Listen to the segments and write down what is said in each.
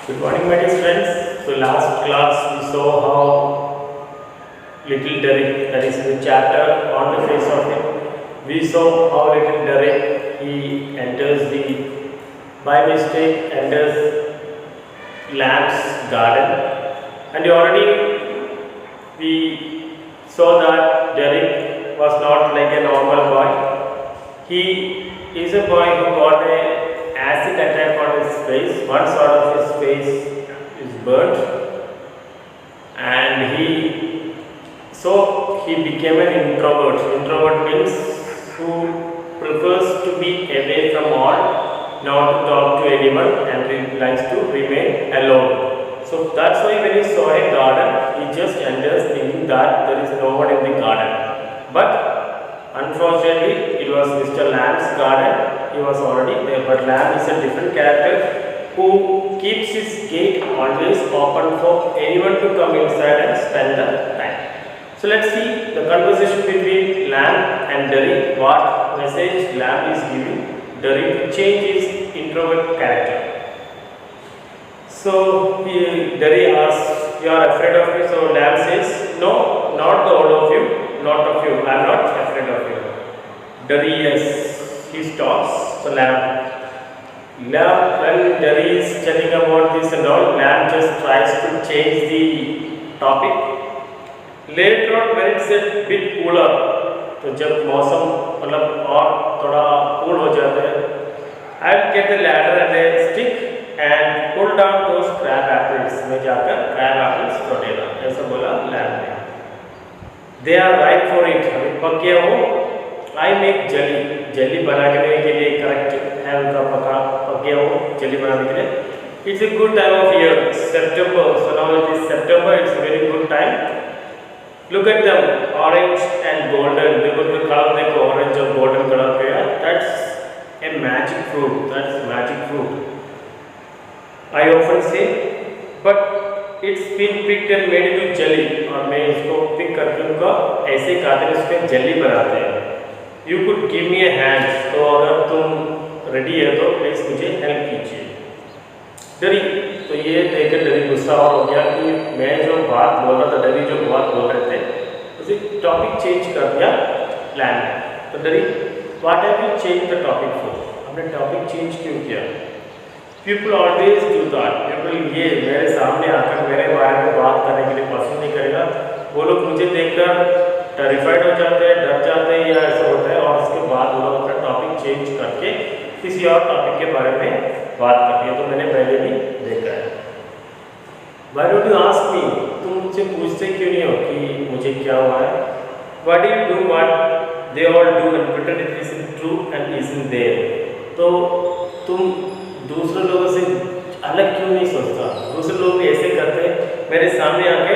Good morning, my dear friends. So last class we saw how little Derek, that is the chapter on the face of it. We saw how little Derek he enters by mistake enters Lamb's garden, and we saw that Derek was not like a normal boy. He is a boy who got a acid attack on his face. One side of his face is burnt, and he became an introvert. Introvert means who prefers to be away from all, not to talk to anyone, and he likes to remain alone. So that's why when he saw a garden, he just enters thinking that there is no one in the garden. But unfortunately, it was Mr. Lamb's garden. He was already there, but Lamb is a different character who keeps his gate always open for anyone to come inside and spend the time. So let's see the conversation between Lamb and Derry. What message Lamb is giving Derry to change his introvert character. So Derry asks, "You are afraid of me?" So Lamb says, "No, not the all of you, not of you. I am not afraid of you." Derry, yes. He stops. So when Derry is telling about this and all, Lamb just tries to change the topic. Later on, when it's a bit cooler, तो जब मौसम मतलब और थोड़ा cool हो जाता है, I'll get the ladder and a stick and pull down those crab apples. मैं जाकर crab apples तोड़ेगा, ऐसा बोला Lamb ने. They are ripe for it. अभी पक गया हो. I make jelly बनाने के लिए करेक्ट है उनका पक गया हो jelly बनाने के लिए. It's a good time of year, September. So now it is September. It's a very good time. Look at them, orange and golden. देखो तो color देखो, orange और golden color पे है. That's a magic fruit. That's magic fruit. I often say, but it's been picked and made into jelly. और मैं इसको pick करके उनका ऐसे काटकर उसके jelly बनाते हैं. You could give me a hand. तो अगर तुम ready है तो please मुझे help कीजिए. डरी तो ये देखकर डरी गुस्सा और हो गया कि मैं जो बात बोल रहा था, डरी जो बात बोल रहे थे उसे टॉपिक चेंज कर दिया प्लान में. तो डरी, what have you change the topic for? हमने टॉपिक चेंज क्यों किया? People always do that. People ये मेरे सामने आकर मेरे बारे में बात करने के लिए पसंद नहीं करेगा. वो लोग मुझे देखकर टेरिफाइड हो जाते हैं, डर जाते हैं या ऐसा होता है, और उसके बाद वो लोग अपना टॉपिक चेंज करके किसी और टॉपिक के बारे में बात करती है. तो मैंने पहले भी देखा है. Why don't you ask me? तुम मुझसे पूछते क्यों नहीं हो कि मुझे क्या हुआ है? Why do you do what they all do and pretend it isn't true and isn't there? तो तुम दूसरे लोगों से अलग क्यों नहीं सोचता? दूसरे लोग भी ऐसे करते हैं मेरे सामने आके,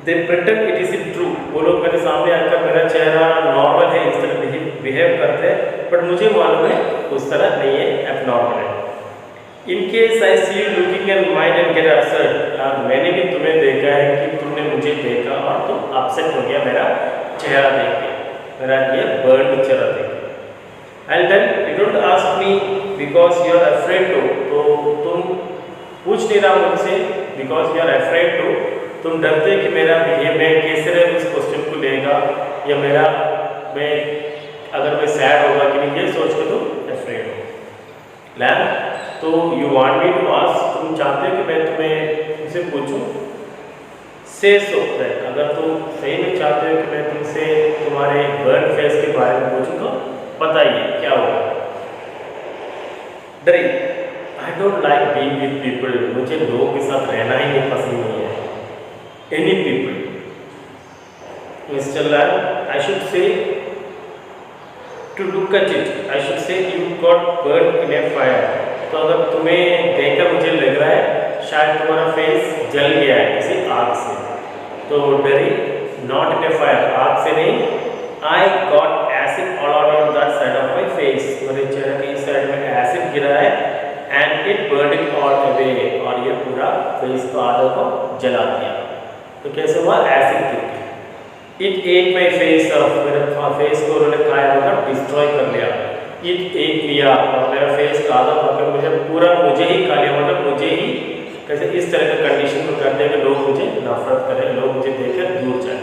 they pretend it isn't true. वो लोग मेरे सामने आकर मेरा चेहरा नॉर्मल है इस तरह बिहेव करते हैं, बट मुझे मालूम है उस तरह नहीं है, एबनॉर्मल है. In case I see you looking at mine and get upset. मैंने भी तुम्हें देखा है कि तुमने मुझे देखा और तुम अपसेट हो गया मेरा चेहरा देख के, मेरा ये बर्न चेहरा देख के. And then you don't ask me because you are afraid to. तो तुम पूछ नहीं रहा मुझसे because you are afraid to. तुम डरते कि मेरा बिहेव में कैसे उस क्वेश्चन को लेगा, या मैं अगर मैं सैड होगा कि नहीं, ये सोच के तुम अफ्रेड हो. लैम्ब, तो you want me to ask, तुम चाहते हो कि मैं तुम्हें तुमसे पूछूं. से सो दैट, अगर तुम सही में चाहते हो कि मैं तुमसे तुम्हारे बर्न फेस के बारे में पूछूं तो बताइए क्या होगा. डरी, I don't like being with people. मुझे लोगों के साथ रहना ही नहीं पसंद नहीं है. Any people. Mr. Lamb, I should say, to look at it, I should say you got burnt in a fire. तो अगर तुम्हें देखकर मुझे लग रहा है शायद तुम्हारा फेस जल गया है किसी आग से. तो डरी, not in a fire, आग से नहीं. I got acid all on that side of my face. मेरे चेहरे के इस साइड में एसिड गिरा है and it burned it all away. और ये पूरा फेस को आधा को जला दिया. तो कैसे हुआ? एसिड गिर गया. It at my face of, मेरे फेस को उन्होंने खाया होगा, डिस्ट्रॉय कर लिया. ईट एक लिया और मेरा फेस काला होकर मुझे पूरा मुझे ही खा लिया, मतलब मुझे ही कैसे इस तरह का कंडीशन में करते हैं कि लोग मुझे नफरत करें, लोग मुझे देखकर दूर जाए।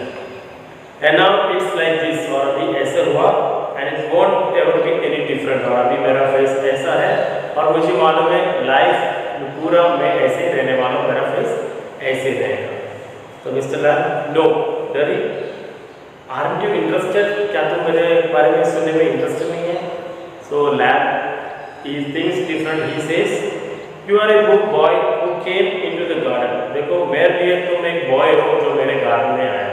And now it's like this, और अभी ऐसे हुआ and it won't ever be any different, और अभी मेरा फेस ऐसा है और मुझे मालूम है लाइफ पूरा मैं ऐसे ही रहने वाला हूँ, मेरा फेस ऐसे ही रहेगा। तो मिस्टर लैम, नो डरी, आरंट यू इंटरेस्टेड, क्या तुम मेरे बारे में सुनने में इंटरेस्टेड नहीं है? So Lamb he thinks different, he says you are a good boy who came into the garden. देखो मेरे लिए तुम एक बॉय हो जो मेरे गार्डन में आया।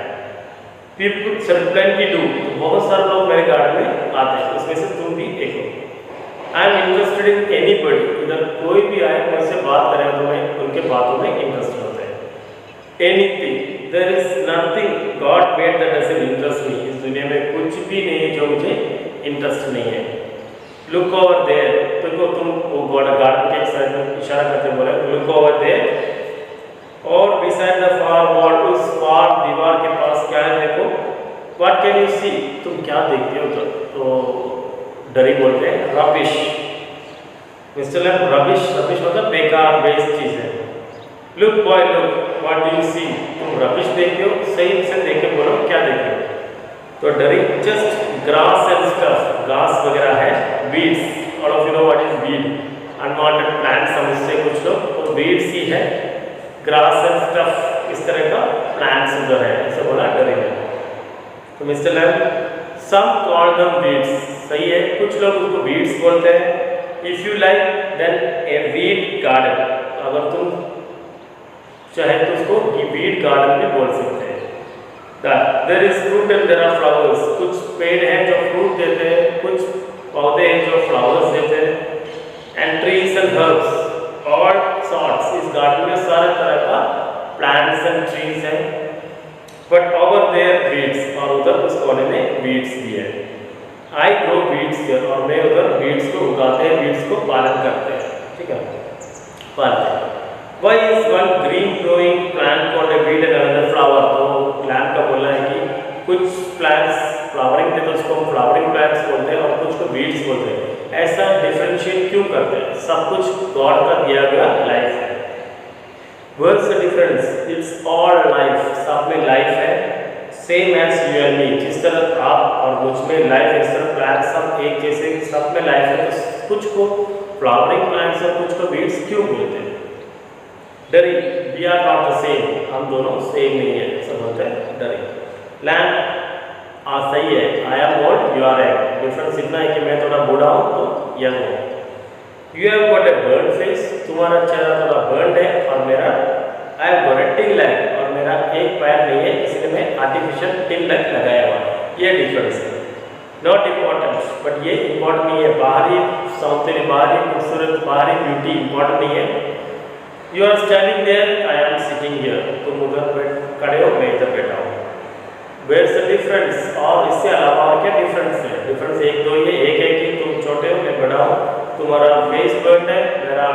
पीपल सर्प्लेंटली डू, बहुत सारे लोग मेरे गार्डन में आते हैं, उसमें से तुम भी एक हो। I am interested in anybody, इधर कोई भी आए मुझसे बात करें तो मैं उनके बातों में इंटरेस्टेड होता है। Anything, there is nothing God made that doesn't interest me, इस दुनिया में कुछ भी नहीं है जो मुझे इंटरेस्ट नहीं है। लुक ओवर देयर, देखो तुम वो गार्डन के एक साइड में इशारा करते बोले लुक ओवर देयर, और बिसाइड द फार वॉल, उस फार दीवार के पास क्या है देखो। व्हाट कैन यू सी, तुम क्या देखते हो? तो डरी बोलते हैं rubbish. Mister Lamb, rubbish, rubbish मतलब बेकार बेस्ट चीज है। Look boy look, what do you see, तुम रबिश देखते हो? सही से देख के बोलो क्या देखते हो? तो डरी, जस्ट ग्रास एंड स्टफ, घास वगैरह है, weeds, all of you know what is weed, unwanted plants समझते कुछ लोग, तो वीड्स ही है, ग्रास एंड स्टफ इस तरह का प्लांट्स उधर है, ऐसे बोला डरी ने। तो Mister Lamb, some call them weeds, सही है, कुछ लोग उसको वीड्स बोलते हैं। If you like then a weed garden, अगर तुम चाहे तो उसको वीड गार्डन भी बोल सकते हैं। There is fruit and there are flowers, कुछ पेड़ हैं जो फ्रूट देते हैं, कुछ पौधे हैं जो फ्लावर्स देते हैं। And trees and herbs, all sorts, इस गार्डन में सारे तरह का प्लांट्स एंड ट्रीज हैं। बट ओवर देयर वीड्स, और उधर उस कोने में वीड्स भी है। आई ग्रो वीड्स हियर, और मैं उधर वीड्स को उगाते हैं, वीड्स को पालन करते हैं, ठीक है, पालते हैं। Why is one green growing plant called a weed and another flower? तो प्लांट का बोलना है कि कुछ प्लांट्स फ्लावरिंग थे तो उसको हम फ्लावरिंग प्लांट्स बोलते हैं और कुछ को वीड्स बोलते हैं। ऐसा डिफरेंशिएट क्यों करते हैं? सब कुछ गॉड का दिया गया लाइफ है। What's the difference? It's all life, सब में लाइफ है, same as you and me, जिस तरह आप और मुझ में लाइफ है, इस तरह प्लांट सब एक जैसे, सब में लाइफ है। तो कुछ को फ्लावरिंग प्लांट्स और कुछ को वीड्स क्यों बोलते हैं? Derry, we are not the same, हम दोनों सेम नहीं है, सब होता है डरी। लैम, सही है, I am old you are young, difference इतना है कि मैं थोड़ा बूढ़ा हूँ तो यंग हूँ। You have got a burn face, तुम्हारा चेहरा थोड़ा बर्न है, और मेरा I have got a tin leg, और मेरा एक पैर नहीं है, इसलिए मैं आर्टिफिशियल टिन लेग लगाया हुआ, ये डिफरेंस है। नॉट इम्पॉर्टेंट, बट ये इम्पॉर्टेंट नहीं है, बाहरी सौंदर्य, बाहरी खूबसूरत, बाहरी ब्यूटी इम्पॉर्टेंट नहीं है। You are standing there, I am sitting here, तुम उधर खड़े हो, मैं इधर बैठा हूँ। वेयर्स द डिफरेंस, और इससे अलावा और क्या डिफरेंस है? डिफरेंस एक दो ही है, एक है कि तुम छोटे हो, मैं बड़ा हूँ, तुम्हारा फेस बर्न है, मेरा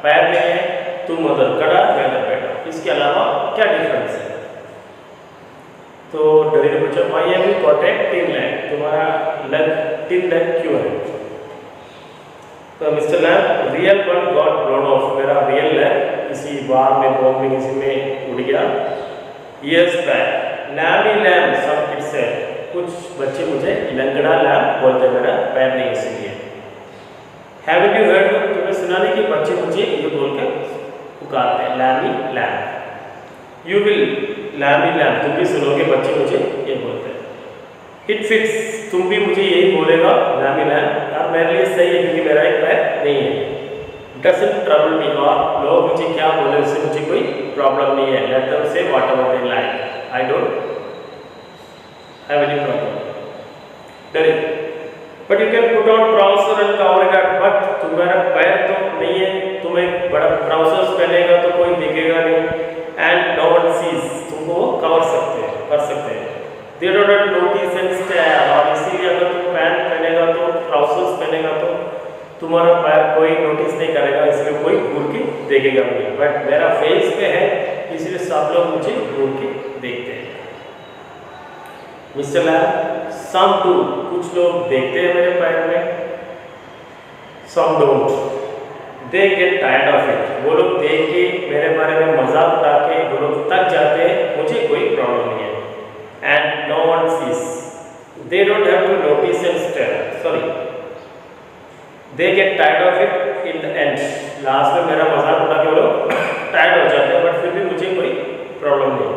पैर नहीं है, तुम उधर खड़ा, मैं इधर बैठा, इसके अलावा क्या डिफरेंस है? तो डरी ने पूछा, भाई अभी कॉन्टेक्ट टिन लेग, तुम्हारा लेग टिन लेग क्यों है? तो Mister Lamb, real one got blown off, मेरा रियल लैम इसी बार में बॉम्बिंग इसी में उड़ गया। यस बैक, लैमी लैम, सब किड्स है, कुछ बच्चे मुझे लंगड़ा लैम बोलते हैं, मेरा पैर नहीं इसलिए। हैवंट यू हर्ड, तुम्हें सुना नहीं कि बच्चे मुझे ये बोल के पुकारते हैं Lamey Lamb. You will Lamey Lamb, तुम भी सुनोगे बच्चे मुझे ये बोलते हैं। इट फिक्स, तुम भी मुझे यही बोलेगा लैमी लैम, यार मेरे लिए सही है क्योंकि मेरा एक पैर नहीं है। डजंट ट्रबल मी, और लोग मुझे क्या बोले उससे मुझे कोई प्रॉब्लम नहीं है। Let them say whatever they like, I don't have any problem. Derry, but you can put on trouser and cover it up, but तुम्हारा पैर तो नहीं है, तुम एक बड़ा ट्राउजर्स पहनेगा तो कोई दिखेगा नहीं, एंड नो वन सीज, तुमको कवर सकते हैं, कर सकते हैं। They don't notice and stare, और इसीलिए अगर तुम पैंट पहनेगा तो ट्राउजर्स पहनेगा तो तुम्हारा पैर कोई नोटिस नहीं करेगा, इसलिए कोई घूर के देखेगा नहीं। बट मेरा फेस पे है इसलिए सब लोग मुझे घूर के देखते हैं। मिस्टर लैम, सम टू, कुछ लोग देखते हैं मेरे पैर में, some don't. They get tired of it. वो लोग देख के मेरे बारे में मजाक उड़ा के वो लोग थक जाते हैं, मुझे कोई प्रॉब्लम नहीं है. And no one sees. They don't have to notice and stare. Sorry. They get tired of it in the end. Last में मेरा मजाक उड़ा के वो लोग टायर्ड हो जाते हैं, बट फिर भी मुझे कोई प्रॉब्लम नहीं.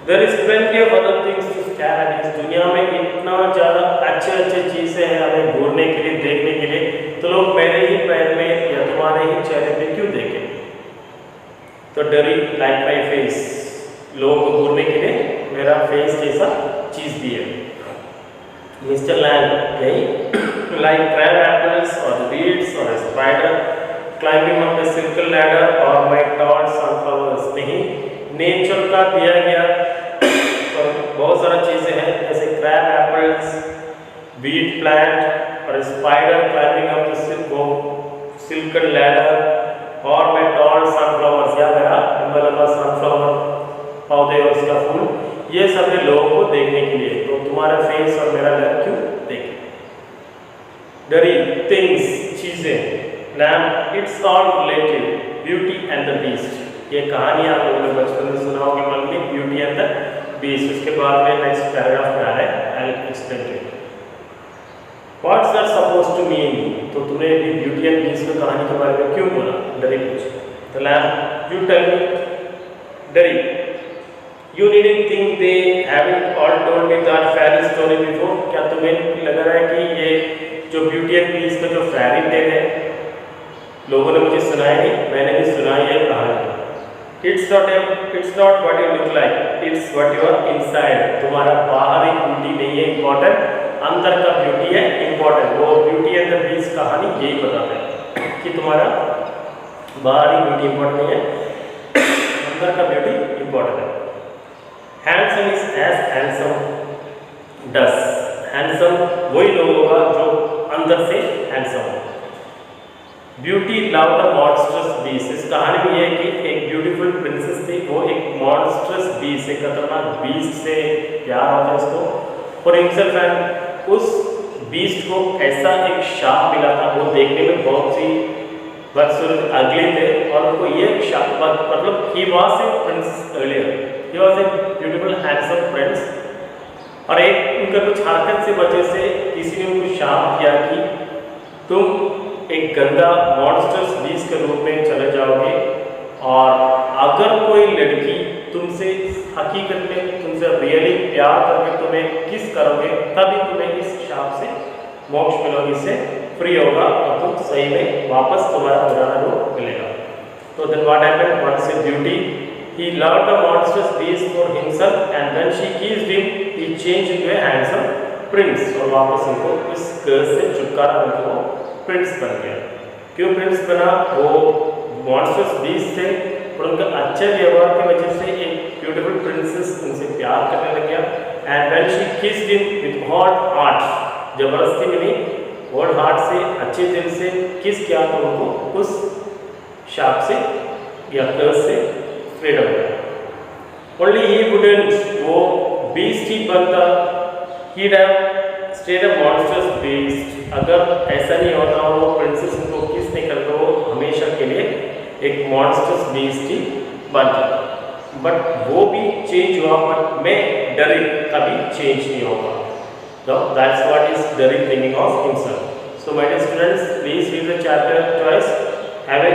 There is plenty of other things to stare at. इस दुनिया में इतना ज़्यादा अच्छे चीज़ें हैं हमें घूरने के लिए, देखने के लिए, तो लोग मेरे ही पैर में या तुम्हारे ही चेहरे पे क्यों देखें? तो डरी लाइक माई फेस, लोगों को घूरने के लिए मेरा फेस जैसा चीज़ भी है. मिस्टर लैंड नहीं, लाइक क्रैब एप्पल्स और बीड्स और spider climbing up the circle ladder और माई टॉल सनफ्लावर्स. नहीं, नेचर का दिया गया और बहुत सारा चीज़ें हैं जैसे क्रैब एप्पल्स, बीट प्लांट और spider climbing up the silken ladder और मैं टॉल सनफ्लावर्स या मेरा लंबा लंबा सनफ्लावर पौधे और उसका फूल, ये सब है लोगों को देखने के लिए. तो तुम्हारा फेस और मेरा लैब क्यों देखें? डरी थिंग्स, चीज़ें. Lamp it's all relative, beauty and the beast. ये कहानी आप लोगों ने बचपन में सुना होगी, मान ली ब्यूटी एंड द बीस्ट. उसके बाद में नेक्स्ट पैराग्राफ में आ रहा है, I will explain to you. What's that supposed to mean? तो तुमने भी ब्यूटी एंड बीस्ट की कहानी के बारे में क्यों बोला? डरी पूछे. तो lamp you tell me. Derry you needn't think they haven't all told me that fairy story before. क्या तुम्हें लग रहा है कि ये जो ब्यूटी एंड बीस्ट का जो फेरी टेल है लोगों ने मुझे सुनाया नहीं, मैंने भी सुनाई है कहानी. It's not what you look like, it's what you are inside. तुम्हारा बाहरी ब्यूटी नहीं है इम्पोर्टेंट, अंदर का ब्यूटी है इम्पोर्टेंट. वो ब्यूटी एंड द बीस्ट कहानी यही बताता है कि तुम्हारा बाहरी ब्यूटी इम्पोर्टेंट नहीं है, अंदर का ब्यूटी इम्पोर्टेंट है. Handsome is as handsome does. Handsome वही लोग होगा जो अंदर से हैंडसम हो. Beauty love the monstrous beast. इस कहानी में ये है कि एक ब्यूटीफुल प्रिंसेस थी, वो एक मॉन्स्ट्रस बीस्ट, एक खतरनाक बीस्ट से प्यार होता है उसको. और हिमसेल्फ एंड उस बीस्ट को ऐसा एक शाप मिला था, वो देखने में बहुत सी बदसूरत अगली थे और उनको ये शाप मतलब he was a Prince earlier, he was a beautiful handsome prince. और एक उनका कुछ हरकत से वजह से किसी ने उनको शाप दिया कि तुम एक गंदा मॉन्स्टर्स बीस्ट के रूप में चले जाओगे और अगर कोई लड़की तुमसे हकीकत में तुमसे रियली प्यार करके तुम्हें किस करोगे तभी तुम्हें इस शाप से मोक्ष मिलोगे, इससे फ्री होगा और तुम सही में वापस तुम्हारा पुराना रूप मिलेगा. तो then what happened once in beauty he loved the monsters beast for himself and when she kissed him he changed into a handsome prince. और वापस उनको इस कर्स से छुटकारा मिलकर वो प्रिंस बन गया. क्यों प्रिंस बना? वो मॉन्स्टर्स बीस्ट थे और उनका अच्छे व्यवहार की वजह से एक ब्यूटीफुल प्रिंसेस उनसे प्यार करने लग गया. And when she kissed him with whole heart, जबरदस्ती में नहीं, होल हार्ट से अच्छे दिल से किस किया तो उनको उस शाप से या कर्स से फ्रीडम मिला. ओनली ही वुडंट, वो बीस्ट ही बनता, he'd have stayed a monstrous beast. अगर ऐसा नहीं होता और वो प्रिंसेस उनको किस नहीं करता, वो हमेशा के लिए एक मॉन्स्टर्स बीस्ट ही बन जाता. बट वो भी चेंज हुआ, बट मैं डरी कभी चेंज नहीं होगा. So that's what is Derry thinking of himself. So my dear students, please read the chapter twice. Have a